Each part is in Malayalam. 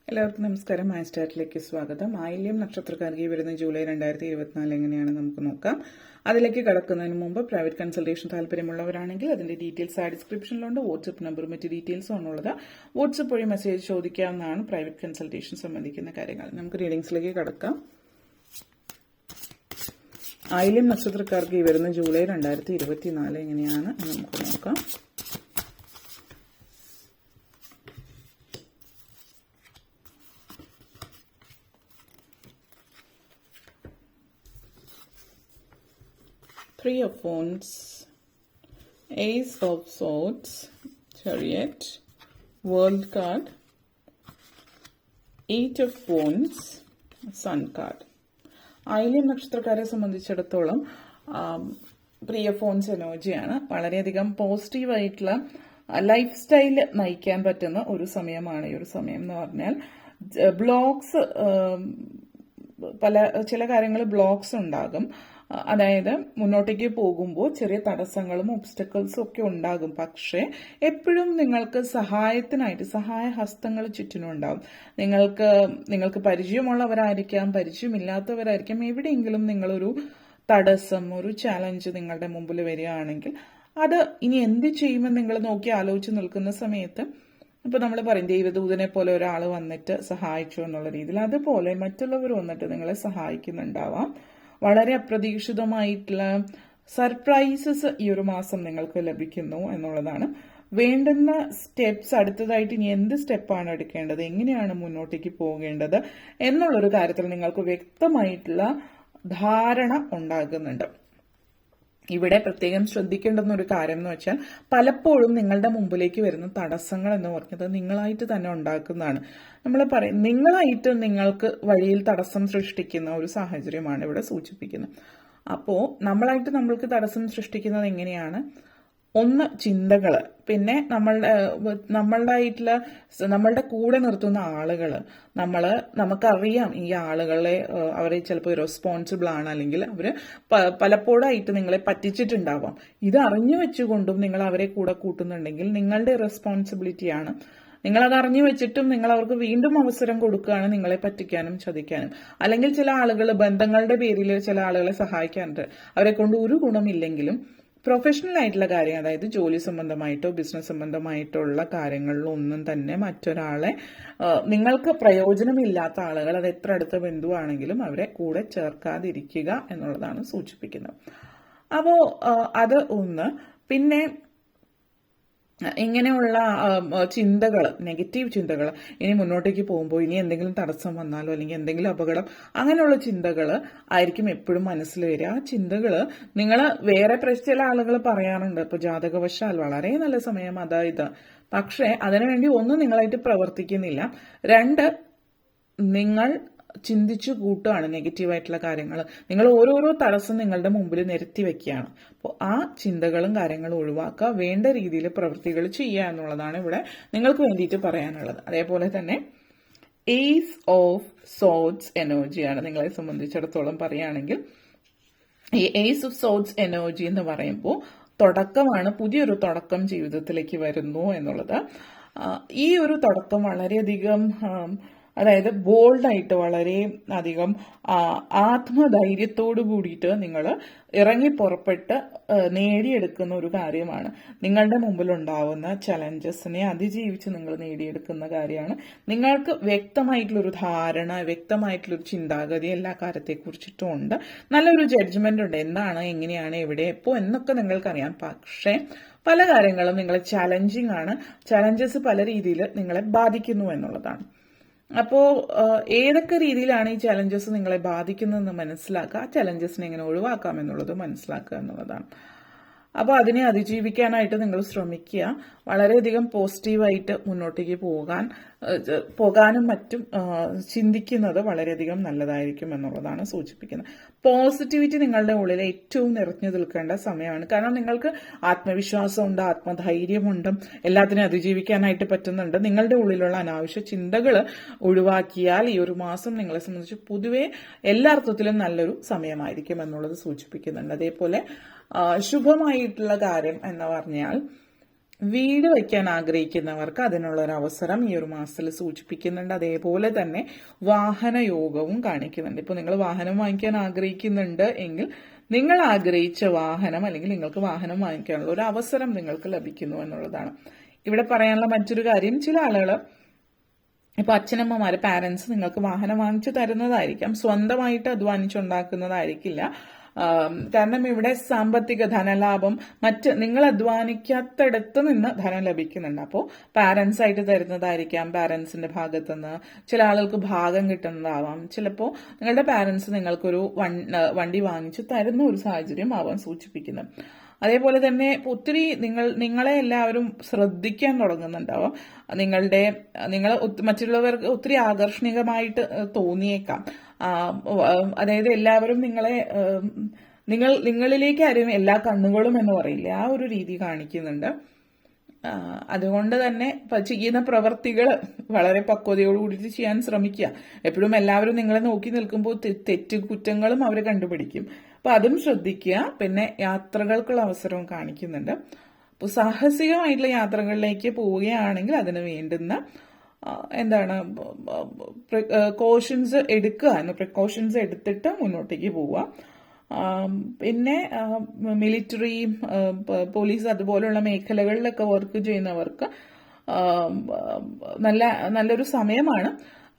എല്ലാവർക്കും നമസ്കാരം. മാസ്റ്റേർട്ടിലേക്ക് സ്വാഗതം. ആയില്യം നക്ഷത്രക്കാർക്ക് വരുന്ന ജൂലൈ 2024 എങ്ങനെയാണ് നമുക്ക് നോക്കാം. അതിലേക്ക് കടക്കുന്നതിന് മുമ്പ് പ്രൈവറ്റ് കൺസൾട്ടേഷൻ താല്പര്യമുള്ളവരാണെങ്കിൽ അതിന്റെ ഡീറ്റെയിൽസ് ഡിസ്ക്രിപ്ഷനിലുണ്ട്. വാട്സ്ആപ്പ് നമ്പറും മറ്റ് ഡീറ്റെയിൽസും ആണുള്ളത്. വാട്സ്ആപ്പ് വഴി മെസ്സേജ് ചോദിക്കാവുന്നതാണ് പ്രൈവറ്റ് കൺസൾട്ടേഷൻ സംബന്ധിക്കുന്ന കാര്യങ്ങൾ. നമുക്ക് റീഡിംഗ്സിലേക്ക് കടക്കാം. ആയില്യം നക്ഷത്രക്കാർക്ക് വരുന്ന ജൂലൈ 2024 എങ്ങനെയാണ് നമുക്ക് നോക്കാം. Three of Wands, Ace of Swords, Chariot, World card, Eight of Wands, Sun card. ആയില്യം നക്ഷത്രക്കാരെ സംബന്ധിച്ചിടത്തോളം പ്രിയ ഫോൺസ് എനർജിയാണ്. വളരെയധികം പോസിറ്റീവായിട്ടുള്ള ലൈഫ് സ്റ്റൈൽ നയിക്കാൻ പറ്റുന്ന ഒരു സമയമാണ് ഈ ഒരു സമയം എന്ന് പറഞ്ഞാൽ. ബ്ലോക്സ് ചില കാര്യങ്ങൾ ബ്ലോക്സ് ഉണ്ടാകും. അതായത് മുന്നോട്ടേക്ക് പോകുമ്പോൾ ചെറിയ തടസ്സങ്ങളും ഒബ്സ്റ്റക്കിൾസും ഒക്കെ ഉണ്ടാകും. പക്ഷേ എപ്പോഴും നിങ്ങൾക്ക് സഹായത്തിനായിട്ട് സഹായ ഹസ്തങ്ങൾ ചുറ്റിനും ഉണ്ടാകും. നിങ്ങൾക്ക് പരിചയമുള്ളവരായിരിക്കാം, പരിചയമില്ലാത്തവരായിരിക്കാം. എവിടെയെങ്കിലും നിങ്ങളൊരു തടസ്സം, ഒരു ചാലഞ്ച് നിങ്ങളുടെ മുമ്പിൽ വരികയാണെങ്കിൽ അത് ഇനി എന്ത് ചെയ്യുമെന്ന് നിങ്ങൾ നോക്കി ആലോചിച്ച് നിൽക്കുന്ന സമയത്ത് ഇപ്പൊ നമ്മൾ പറയും ദൈവദൂതനെ പോലെ ഒരാൾ വന്നിട്ട് സഹായിച്ചു എന്നുള്ള രീതിയിൽ, അതുപോലെ മറ്റുള്ളവർ വന്നിട്ട് നിങ്ങളെ സഹായിക്കുന്നുണ്ടാവാം. വളരെ അപ്രതീക്ഷിതമായിട്ടുള്ള സർപ്രൈസസ് ഈ ഒരു മാസം നിങ്ങൾക്ക് ലഭിക്കുന്നു എന്നുള്ളതാണ്. വേണ്ടുന്ന സ്റ്റെപ്സ് അടുത്തതായിട്ട് ഇനി എന്ത് സ്റ്റെപ്പാണ് എടുക്കേണ്ടത്, എങ്ങനെയാണ് മുന്നോട്ടേക്ക് പോകേണ്ടത് എന്നുള്ളൊരു കാര്യത്തിൽ നിങ്ങൾക്ക് വ്യക്തമായിട്ടുള്ള ധാരണ ഉണ്ടാകുന്നുണ്ട്. ഇവിടെ പ്രത്യേകം ശ്രദ്ധിക്കേണ്ടുന്ന ഒരു കാര്യം എന്ന് വെച്ചാൽ പലപ്പോഴും നിങ്ങളുടെ മുമ്പിലേക്ക് വരുന്ന തടസ്സങ്ങൾ എന്ന് പറഞ്ഞത് നിങ്ങളായിട്ട് തന്നെ ഉണ്ടാക്കുന്നതാണ്. നമ്മൾ പറയും നിങ്ങളായിട്ട് നിങ്ങൾക്ക് വഴിയിൽ തടസ്സം സൃഷ്ടിക്കുന്ന ഒരു സാഹചര്യമാണ് ഇവിടെ സൂചിപ്പിക്കുന്നത്. അപ്പോൾ നമ്മളായിട്ട് നമ്മൾക്ക് തടസ്സം സൃഷ്ടിക്കുന്നത് എങ്ങനെയാണ്? ഒന്ന് ചിന്തകള്, പിന്നെ നമ്മളുടെ കൂടെ നിർത്തുന്ന ആളുകള്. നമുക്കറിയാം ഈ ആളുകളെ അവരെ ചിലപ്പോൾ റെസ്പോൺസിബിൾ ആണ്, അല്ലെങ്കിൽ അവര് പലപ്പോഴായിട്ട് നിങ്ങളെ പറ്റിച്ചിട്ടുണ്ടാവാം. ഇത് അറിഞ്ഞു വെച്ചുകൊണ്ടും നിങ്ങൾ അവരെ കൂടെ കൂട്ടുന്നുണ്ടെങ്കിൽ നിങ്ങളുടെ റെസ്പോൺസിബിലിറ്റിയാണ്. നിങ്ങളത് അറിഞ്ഞു വെച്ചിട്ടും നിങ്ങൾ അവർക്ക് വീണ്ടും അവസരം കൊടുക്കുകയാണ് നിങ്ങളെ പറ്റിക്കാനും ചതിക്കാനും. അല്ലെങ്കിൽ ചില ആളുകൾ ബന്ധങ്ങളുടെ പേരിൽ ചില ആളുകളെ സഹായിക്കാറുണ്ട്. അവരെ കൊണ്ട് ഒരു ഗുണമില്ലെങ്കിലും പ്രൊഫഷണൽ ആയിട്ടുള്ള കാര്യം, അതായത് ജോലി സംബന്ധമായിട്ടോ ബിസിനസ് സംബന്ധമായിട്ടുള്ള കാര്യങ്ങളിലൊന്നും തന്നെ മറ്റൊരാളെ നിങ്ങൾക്ക് പ്രയോജനമില്ലാത്ത ആളുകൾ, അത് എത്ര അടുത്ത ബന്ധുവാണെങ്കിലും അവരെ കൂടെ ചേർക്കാതിരിക്കുക എന്നുള്ളതാണ് സൂചിപ്പിക്കുന്നത്. അപ്പോൾ അത് ഒന്ന്. പിന്നെ ഇങ്ങനെയുള്ള ചിന്തകൾ, നെഗറ്റീവ് ചിന്തകൾ, ഇനി മുന്നോട്ടേക്ക് പോകുമ്പോൾ ഇനി എന്തെങ്കിലും തടസ്സം വന്നാലോ അല്ലെങ്കിൽ എന്തെങ്കിലും അപകടം, അങ്ങനെയുള്ള ചിന്തകൾ ആയിരിക്കും എപ്പോഴും മനസ്സിൽ വരിക. ആ ചിന്തകൾ നിങ്ങൾ വേറെ ചില ആളുകൾ പറയാറുണ്ട്, ഇപ്പൊ ജാതകവശാൽ വളരെ നല്ല സമയം അതായത്, പക്ഷെ അതിനുവേണ്ടി ഒന്ന് നിങ്ങളായിട്ട് പ്രവർത്തിക്കുന്നില്ല, രണ്ട് നിങ്ങൾ ചിന്തിച്ചു കൂട്ടുകയാണ് നെഗറ്റീവായിട്ടുള്ള കാര്യങ്ങൾ. നിങ്ങൾ ഓരോരോ തടസ്സം നിങ്ങളുടെ മുമ്പിൽ നിരത്തി വെക്കുകയാണ്. അപ്പോൾ ആ ചിന്തകളും കാര്യങ്ങളും ഒഴിവാക്കുക, വേണ്ട രീതിയിൽ പ്രവൃത്തികൾ ചെയ്യുക എന്നുള്ളതാണ് ഇവിടെ നിങ്ങൾക്ക് വേണ്ടിയിട്ട് പറയാനുള്ളത്. അതേപോലെ തന്നെ ഏസ് ഓഫ് സോർഡ്സ് എനർജിയാണ് നിങ്ങളെ സംബന്ധിച്ചിടത്തോളം പറയുകയാണെങ്കിൽ. ഈ ഏസ് ഓഫ് സോർഡ്സ് എനർജി എന്ന് പറയുമ്പോൾ തുടക്കമാണ്, പുതിയൊരു തുടക്കം ജീവിതത്തിലേക്ക് വരുന്നു എന്നുള്ളത്. ഈ ഒരു തുടക്കം വളരെയധികം അതായത് ബോൾഡായിട്ട് വളരെ അധികം ആത്മധൈര്യത്തോടു കൂടിയിട്ട് നിങ്ങൾ ഇറങ്ങി പുറപ്പെട്ട് നേടിയെടുക്കുന്ന ഒരു കാര്യമാണ്. നിങ്ങളുടെ മുമ്പിലുണ്ടാവുന്ന ചലഞ്ചസിനെ അതിജീവിച്ച് നിങ്ങൾ നേടിയെടുക്കുന്ന കാര്യമാണ്. നിങ്ങൾക്ക് വ്യക്തമായിട്ടുള്ളൊരു ധാരണ, വ്യക്തമായിട്ടുള്ളൊരു ചിന്താഗതി എല്ലാ കാര്യത്തെക്കുറിച്ചിട്ടും ഉണ്ട്. നല്ലൊരു ജഡ്ജ്മെന്റ് ഉണ്ട്, എന്താണ്, എങ്ങനെയാണ്, എവിടെ, എപ്പോൾ എന്നൊക്കെ നിങ്ങൾക്കറിയാം. പക്ഷേ പല കാര്യങ്ങളും നിങ്ങളെ ചലഞ്ചിങ് ആണ്. ചലഞ്ചസ് പല രീതിയിൽ നിങ്ങളെ ബാധിക്കുന്നു എന്നുള്ളതാണ്. അപ്പോൾ ഏതൊക്കെ രീതിയിലാണ് ഈ ചലഞ്ചസ് നിങ്ങളെ ബാധിക്കുന്നതെന്ന് മനസ്സിലാക്കുക, ആ ചലഞ്ചസിനെ എങ്ങനെ ഒഴിവാക്കാം എന്നുള്ളത് മനസ്സിലാക്കുക എന്നുള്ളതാണ്. അപ്പോൾ അതിനെ അതിജീവിക്കാനായിട്ട് നിങ്ങൾ ശ്രമിക്കുക. വളരെയധികം പോസിറ്റീവായിട്ട് മുന്നോട്ടേക്ക് പോകാനും മറ്റും ചിന്തിക്കുന്നത് വളരെയധികം നല്ലതായിരിക്കും എന്നുള്ളതാണ് സൂചിപ്പിക്കുന്നത്. പോസിറ്റിവിറ്റി നിങ്ങളുടെ ഉള്ളിൽ ഏറ്റവും നിറഞ്ഞു നിൽക്കേണ്ട സമയമാണ്. കാരണം നിങ്ങൾക്ക് ആത്മവിശ്വാസമുണ്ട്, ആത്മധൈര്യമുണ്ട്, എല്ലാത്തിനും അതിജീവിക്കാനായിട്ട് പറ്റുന്നുണ്ട്. നിങ്ങളുടെ ഉള്ളിലുള്ള അനാവശ്യ ചിന്തകൾ ഒഴിവാക്കിയാൽ ഈ ഒരു മാസം നിങ്ങളെ സംബന്ധിച്ച് പൊതുവെ എല്ലാ അർത്ഥത്തിലും നല്ലൊരു സമയമായിരിക്കും എന്നുള്ളത് സൂചിപ്പിക്കുന്നുണ്ട്. അതേപോലെ ശുഭമായിട്ടുള്ള കാര്യം എന്ന് പറഞ്ഞാൽ വീട് വയ്ക്കാൻ ആഗ്രഹിക്കുന്നവർക്ക് അതിനുള്ള ഒരു അവസരം ഈ ഒരു മാസത്തിൽ സൂചിപ്പിക്കുന്നുണ്ട്. അതേപോലെ തന്നെ വാഹന യോഗവും കാണിക്കുന്നുണ്ട്. ഇപ്പോൾ നിങ്ങൾ വാഹനം വാങ്ങിക്കാൻ ആഗ്രഹിക്കുന്നുണ്ട് എങ്കിൽ നിങ്ങൾ ആഗ്രഹിച്ച വാഹനം അല്ലെങ്കിൽ നിങ്ങൾക്ക് വാഹനം വാങ്ങിക്കാനുള്ള ഒരു അവസരം നിങ്ങൾക്ക് ലഭിക്കുന്നു എന്നുള്ളതാണ്. ഇവിടെ പറയാനുള്ള മറ്റൊരു കാര്യം, ചില ആളുകൾ ഇപ്പൊ അച്ഛനമ്മമാര് പാരന്റ്സ് നിങ്ങൾക്ക് വാഹനം വാങ്ങിച്ചു തരുന്നതായിരിക്കാം, സ്വന്തമായിട്ട് അധ്വാനിച്ചുണ്ടാക്കുന്നതായിരിക്കില്ല. കാരണം ഇവിടെ സാമ്പത്തിക ധനലാഭം നിങ്ങൾ അധ്വാനിക്കാത്തടത്ത് നിന്ന് ധനം ലഭിക്കുന്നുണ്ട്. അപ്പോൾ പാരന്റ്സ് ആയിട്ട് തരുന്നതായിരിക്കാം, പാരന്റ്സിന്റെ ഭാഗത്തുനിന്ന് ചില ആളുകൾക്ക് ഭാഗം കിട്ടുന്നതാവാം. ചിലപ്പോൾ നിങ്ങളുടെ പാരന്റ്സ് നിങ്ങൾക്കൊരു വണ്ടി വാങ്ങിച്ചു തരുന്ന ഒരു സാഹചര്യം ആവാൻ സൂചിപ്പിക്കുന്നത്. അതേപോലെ തന്നെ ഒത്തിരി നിങ്ങളെ എല്ലാവരും ശ്രദ്ധിക്കാൻ തുടങ്ങുന്നുണ്ടാവും. നിങ്ങൾ മറ്റുള്ളവർക്ക് ഒത്തിരി ആകർഷണീയമായിട്ട് തോന്നിയേക്കാം. അതായത് എല്ലാവരും നിങ്ങളിലേക്ക് ആരും എല്ലാ കണ്ണുകളും എന്ന് പറയില്ല, ആ ഒരു രീതി കാണിക്കുന്നുണ്ട്. അതുകൊണ്ട് തന്നെ ചെയ്യുന്ന പ്രവർത്തികൾ വളരെ പക്വതയോടുകൂടി ചെയ്യാൻ ശ്രമിക്കുക. എപ്പോഴും എല്ലാവരും നിങ്ങളെ നോക്കി നിൽക്കുമ്പോൾ കുറ്റങ്ങളും അവർ കണ്ടുപിടിക്കും. അപ്പൊ അതും ശ്രദ്ധിക്കുക. പിന്നെ യാത്രകൾക്കുള്ള അവസരവും കാണിക്കുന്നുണ്ട്. അപ്പോൾ സാഹസികമായിട്ടുള്ള യാത്രകളിലേക്ക് പോവുകയാണെങ്കിൽ അതിന് വേണ്ടുന്ന പ്രിക്കോഷൻസ് എടുത്തിട്ട് മുന്നോട്ടേക്ക് പോവുക. പിന്നെ മിലിറ്ററി, പോലീസ് അതുപോലുള്ള മേഖലകളിലൊക്കെ വർക്ക് ചെയ്യുന്നവർക്ക് നല്ലൊരു സമയമാണ്.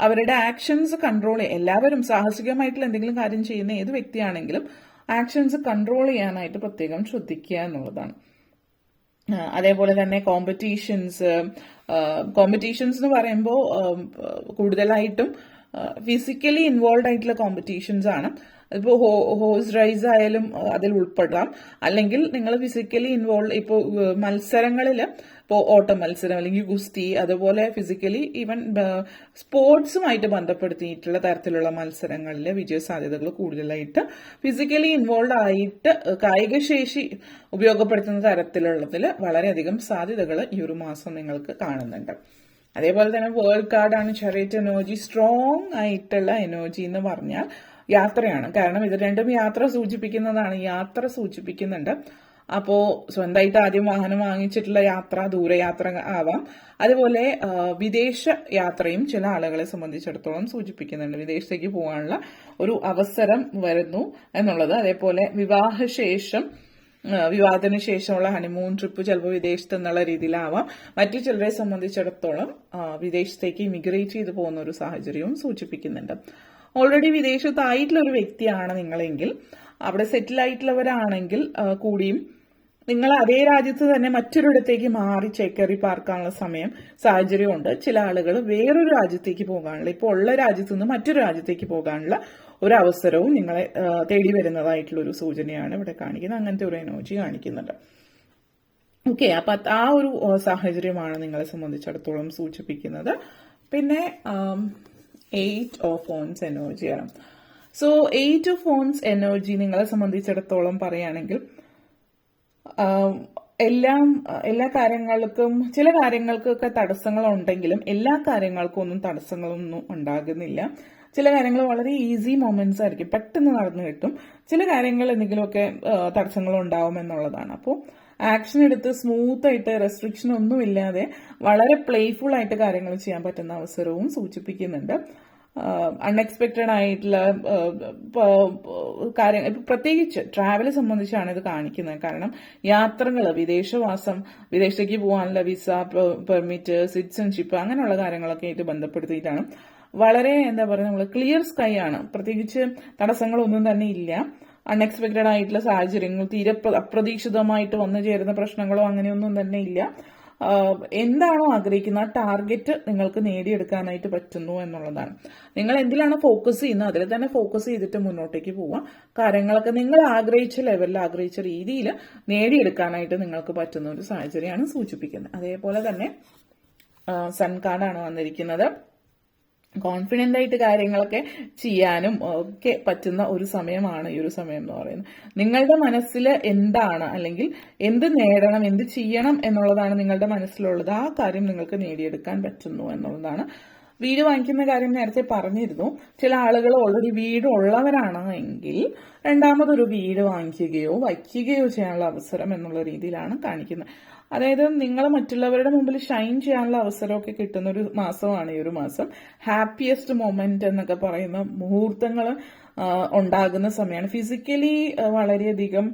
അവരുടെ ആക്ഷൻസ് കൺട്രോൾ എല്ലാവരും സാഹസികമായിട്ടുള്ള എന്തെങ്കിലും കാര്യം ചെയ്യുന്ന ഏത് വ്യക്തിയാണെങ്കിലും ആക്ഷൻസ് കൺട്രോൾ ചെയ്യാനായിട്ട് പ്രത്യേകം ശ്രദ്ധിക്കുക എന്നുള്ളതാണ്. അതേപോലെ തന്നെ കോമ്പറ്റീഷൻസ് എന്ന് പറയുമ്പോൾ കൂടുതലായിട്ടും ഫിസിക്കലി ഇൻവോൾവ് ആയിട്ടുള്ള കോമ്പറ്റീഷൻസ് ആണ്. ഇപ്പോൾ ഹോഴ്സ് റൈസ് ആയാലും അതിൽ ഉൾപ്പെടാം. അല്ലെങ്കിൽ നിങ്ങൾ ഫിസിക്കലി ഇൻവോൾവ് ഇപ്പോൾ മത്സരങ്ങളിൽ, ഇപ്പോൾ ഓട്ട മത്സരം അല്ലെങ്കിൽ ഗുസ്തി, അതുപോലെ ഫിസിക്കലി ഈവൻ സ്പോർട്സുമായിട്ട് ബന്ധപ്പെടുത്തിയിട്ടുള്ള തരത്തിലുള്ള മത്സരങ്ങളിൽ വിജയ സാധ്യതകൾ കൂടുതലായിട്ട് ഫിസിക്കലി ഇൻവോൾവ് ആയിട്ട് കായികശേഷി ഉപയോഗപ്പെടുത്തുന്ന തരത്തിലുള്ളതിൽ വളരെയധികം സാധ്യതകൾ ഈ ഒരു മാസം നിങ്ങൾക്ക് കാണുന്നുണ്ട്. അതേപോലെ തന്നെ വേൾഡ് കാർഡാണ് ചാരിറ്റി എനർജി. സ്ട്രോങ് ആയിട്ടുള്ള എനർജി എന്ന് പറഞ്ഞാൽ യാത്രയാണ്. കാരണം ഇത് രണ്ടും യാത്ര സൂചിപ്പിക്കുന്നുണ്ട്. അപ്പോ സ്വന്തമായിട്ട് ആദ്യം വാഹനം വാങ്ങിച്ചിട്ടുള്ള യാത്ര ദൂരയാത്ര ആവാം. അതുപോലെ വിദേശ യാത്രയും ചില ആളുകളെ സംബന്ധിച്ചിടത്തോളം സൂചിപ്പിക്കുന്നുണ്ട്. വിദേശത്തേക്ക് പോകാനുള്ള ഒരു അവസരം വരുന്നു എന്നുള്ളത്. അതേപോലെ വിവാഹത്തിന് ശേഷമുള്ള ഹണിമൂൺ ട്രിപ്പ് ചിലപ്പോൾ വിദേശത്ത് എന്നുള്ള രീതിയിലാവാം. മറ്റു ചിലരെ സംബന്ധിച്ചിടത്തോളം വിദേശത്തേക്ക് ഇമിഗ്രേറ്റ് ചെയ്ത് പോകുന്ന ഒരു സാഹചര്യവും സൂചിപ്പിക്കുന്നുണ്ട്. ഓൾറെഡി വിദേശത്തായിട്ടുള്ള ഒരു വ്യക്തിയാണ് നിങ്ങളെങ്കിൽ, അവിടെ സെറ്റിൽ ആയിട്ടുള്ളവരാണെങ്കിൽ കൂടിയും നിങ്ങൾ അതേ രാജ്യത്ത് തന്നെ മറ്റൊരിടത്തേക്ക് മാറി ചേക്കേറി പാർക്കാനുള്ള സാഹചര്യമുണ്ട്. ചില ആളുകൾ വേറൊരു രാജ്യത്തേക്ക് പോകാനുള്ള, ഇപ്പോൾ ഉള്ള രാജ്യത്ത് നിന്ന് മറ്റൊരു രാജ്യത്തേക്ക് പോകാനുള്ള ഒരു അവസരവും നിങ്ങളെ തേടി വരുന്നതായിട്ടുള്ള ഒരു സൂചനയാണ് ഇവിടെ കാണിക്കുന്നത്. അങ്ങനത്തെ ഒരു എനർജി കാണിക്കുന്നുണ്ട്. ഓക്കെ, അപ്പൊ ആ ഒരു സാഹചര്യമാണ് നിങ്ങളെ സംബന്ധിച്ചിടത്തോളം സൂചിപ്പിക്കുന്നത്. പിന്നെ 8 ഓഫ് ഫോൺസ് എനർജിയാണ്. സോ 8 ഓഫ് ഫോൺസ് എനർജി നിങ്ങളെ സംബന്ധിച്ചിടത്തോളം പറയുകയാണെങ്കിൽ എല്ലാ കാര്യങ്ങൾക്കും, ചില കാര്യങ്ങൾക്കൊക്കെ തടസ്സങ്ങൾ ഉണ്ടെങ്കിലും എല്ലാ കാര്യങ്ങൾക്കും ഒന്നും തടസ്സങ്ങളൊന്നും ഉണ്ടാകുന്നില്ല. ചില കാര്യങ്ങൾ വളരെ ഈസി മൊമെന്റ്സ് ആയിരിക്കും, പെട്ടെന്ന് നടന്നു കിട്ടും. ചില കാര്യങ്ങൾ എന്തെങ്കിലുമൊക്കെ തടസ്സങ്ങൾ ഉണ്ടാവും എന്നുള്ളതാണ്. അപ്പോൾ ആക്ഷൻ എടുത്ത് സ്മൂത്ത് ആയിട്ട് റെസ്ട്രിക്ഷൻ ഒന്നുമില്ലാതെ വളരെ പ്ലേഫുൾ ആയിട്ട് കാര്യങ്ങൾ ചെയ്യാൻ പറ്റുന്ന അവസരവും സൂചിപ്പിക്കുന്നുണ്ട്. അൺഎക്സ്പെക്റ്റഡ് ആയിട്ടുള്ള കാര്യങ്ങൾ, പ്രത്യേകിച്ച് ട്രാവല് സംബന്ധിച്ചാണ് ഇത് കാണിക്കുന്നത്. കാരണം യാത്രകൾ, വിദേശത്തേക്ക് പോകാനുള്ള വിസ, പെർമിറ്റ്, സിറ്റിസൺഷിപ്പ് അങ്ങനെയുള്ള കാര്യങ്ങളൊക്കെ ആയിട്ട് ബന്ധപ്പെടുത്തിയിട്ടാണ്. വളരെ നമ്മൾ ക്ലിയർ സ്കൈ ആണ്. പ്രത്യേകിച്ച് തടസ്സങ്ങളൊന്നും തന്നെ ഇല്ല. അൺഎക്സ്പെക്റ്റഡ് ആയിട്ടുള്ള സാഹചര്യങ്ങൾ, തീരെ അപ്രതീക്ഷിതമായിട്ട് വന്നു ചേരുന്ന പ്രശ്നങ്ങളോ അങ്ങനെയൊന്നും തന്നെ ഇല്ല. എന്താണോ ആഗ്രഹിക്കുന്ന ആ ടാർഗറ്റ് നിങ്ങൾക്ക് നേടിയെടുക്കാനായിട്ട് പറ്റുന്നു എന്നുള്ളതാണ്. നിങ്ങൾ എന്തിലാണ് ഫോക്കസ് ചെയ്യുന്നത് അതിൽ തന്നെ ഫോക്കസ് ചെയ്തിട്ട് മുന്നോട്ടേക്ക് പോവാം. കാര്യങ്ങളൊക്കെ നിങ്ങൾ ആഗ്രഹിച്ച ലെവലിൽ, ആഗ്രഹിച്ച രീതിയിൽ നേടിയെടുക്കാനായിട്ട് നിങ്ങൾക്ക് പറ്റുന്ന ഒരു സാഹചര്യമാണ് സൂചിപ്പിക്കുന്നത്. അതേപോലെ തന്നെ സൺ കാർഡാണ് വന്നിരിക്കുന്നത്. കോൺഫിഡന്റ് ആയിട്ട് കാര്യങ്ങളൊക്കെ ചെയ്യാനും ഒക്കെ പറ്റുന്ന ഒരു സമയമാണ് ഈ ഒരു സമയം എന്ന് പറയുന്നത്. നിങ്ങളുടെ മനസ്സിൽ എന്താണ്, അല്ലെങ്കിൽ എന്ത് നേടണം, എന്ത് ചെയ്യണം എന്നുള്ളതാണ് നിങ്ങളുടെ മനസ്സിലുള്ളത്. ആ കാര്യം നിങ്ങൾക്ക് നേടിയെടുക്കാൻ പറ്റുന്നു എന്നുള്ളതാണ്. വീട് വാങ്ങിക്കുന്ന കാര്യം നേരത്തെ പറഞ്ഞിരുന്നു. ചില ആളുകൾ ഓൾറെഡി വീട് ഉള്ളവരാണ് എങ്കിൽ രണ്ടാമതൊരു വീട് വാങ്ങിക്കുകയോ വയ്ക്കുകയോ ചെയ്യാനുള്ള അവസരം എന്നുള്ള രീതിയിലാണ് കാണിക്കുന്നത്. അതായത് നിങ്ങൾ മറ്റുള്ളവരുടെ മുമ്പിൽ ഷൈൻ ചെയ്യാനുള്ള അവസരമൊക്കെ കിട്ടുന്ന ഒരു മാസമാണ് ഈ ഒരു മാസം. ഹാപ്പിയസ്റ്റ് മൊമെന്റ് എന്നൊക്കെ പറയുന്ന മുഹൂർത്തങ്ങൾ ഉണ്ടാകുന്ന സമയമാണ്. ഫിസിക്കലി വളരെയധികം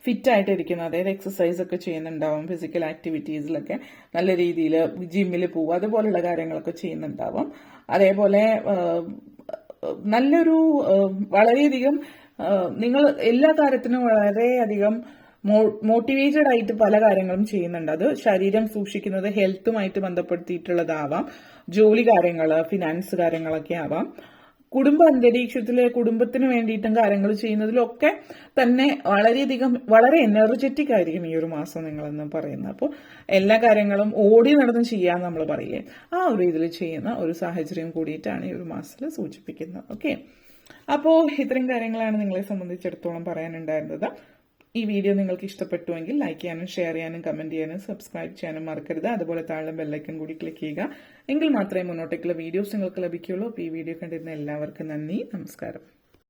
ഫിറ്റ് ആയിട്ടിരിക്കുന്നത്, അതായത് എക്സസൈസ് ഒക്കെ ചെയ്യുന്നുണ്ടാവും, ഫിസിക്കൽ ആക്ടിവിറ്റീസിലൊക്കെ നല്ല രീതിയിൽ ജിമ്മിൽ പോവുക അതുപോലുള്ള കാര്യങ്ങളൊക്കെ ചെയ്യുന്നുണ്ടാവും. അതേപോലെ നല്ലൊരു വളരെയധികം നിങ്ങൾ എല്ലാ കാര്യത്തിനും വളരെയധികം മോട്ടിവേറ്റഡ് ആയിട്ട് പല കാര്യങ്ങളും ചെയ്യുന്നുണ്ട്. അത് ശരീരം സൂക്ഷിക്കുന്നത് ഹെൽത്തുമായിട്ട് ബന്ധപ്പെടുത്തിയിട്ടുള്ളതാവാം, ജോലി കാര്യങ്ങൾ, ഫിനാൻസ് കാര്യങ്ങളൊക്കെ ആവാം, കുടുംബ അന്തരീക്ഷത്തിലെ കുടുംബത്തിന് വേണ്ടിയിട്ടും കാര്യങ്ങൾ ചെയ്യുന്നതിലൊക്കെ തന്നെ വളരെയധികം വളരെ എനർജറ്റിക് ആയിരിക്കും ഈ ഒരു മാസം നിങ്ങളെന്ന് പറയുന്നത്. അപ്പോൾ എല്ലാ കാര്യങ്ങളും ഓടി നടന്ന് ചെയ്യാന്ന് നമ്മൾ പറയേ, ആ ഒരു ഇതിൽ ചെയ്യുന്ന ഒരു സാഹചര്യം കൂടിയിട്ടാണ് ഈ ഒരു മാസത്തിൽ സൂചിപ്പിക്കുന്നത്. ഓക്കെ, അപ്പോൾ ഇത്രയും കാര്യങ്ങളാണ് നിങ്ങളെ സംബന്ധിച്ചിടത്തോളം പറയാനുണ്ടായിരുന്നത്. ഈ വീഡിയോ നിങ്ങൾക്ക് ഇഷ്ടപ്പെട്ടുവെങ്കിൽ ലൈക്ക് ചെയ്യാനും ഷെയർ ചെയ്യാനും കമന്റ് ചെയ്യാനും സബ്സ്ക്രൈബ് ചെയ്യാനും മറക്കരുത്. അതുപോലെ താഴെ ബെല്ലൈക്കൺ കൂടി ക്ലിക്ക് ചെയ്യുക. എങ്കിൽ മാത്രമേ മുന്നോട്ടേക്കുള്ള വീഡിയോസ് നിങ്ങൾക്ക് ലഭിക്കുകയുള്ളൂ. അപ്പോൾ ഈ വീഡിയോ കണ്ടിരുന്ന എല്ലാവർക്കും നന്ദി, നമസ്കാരം.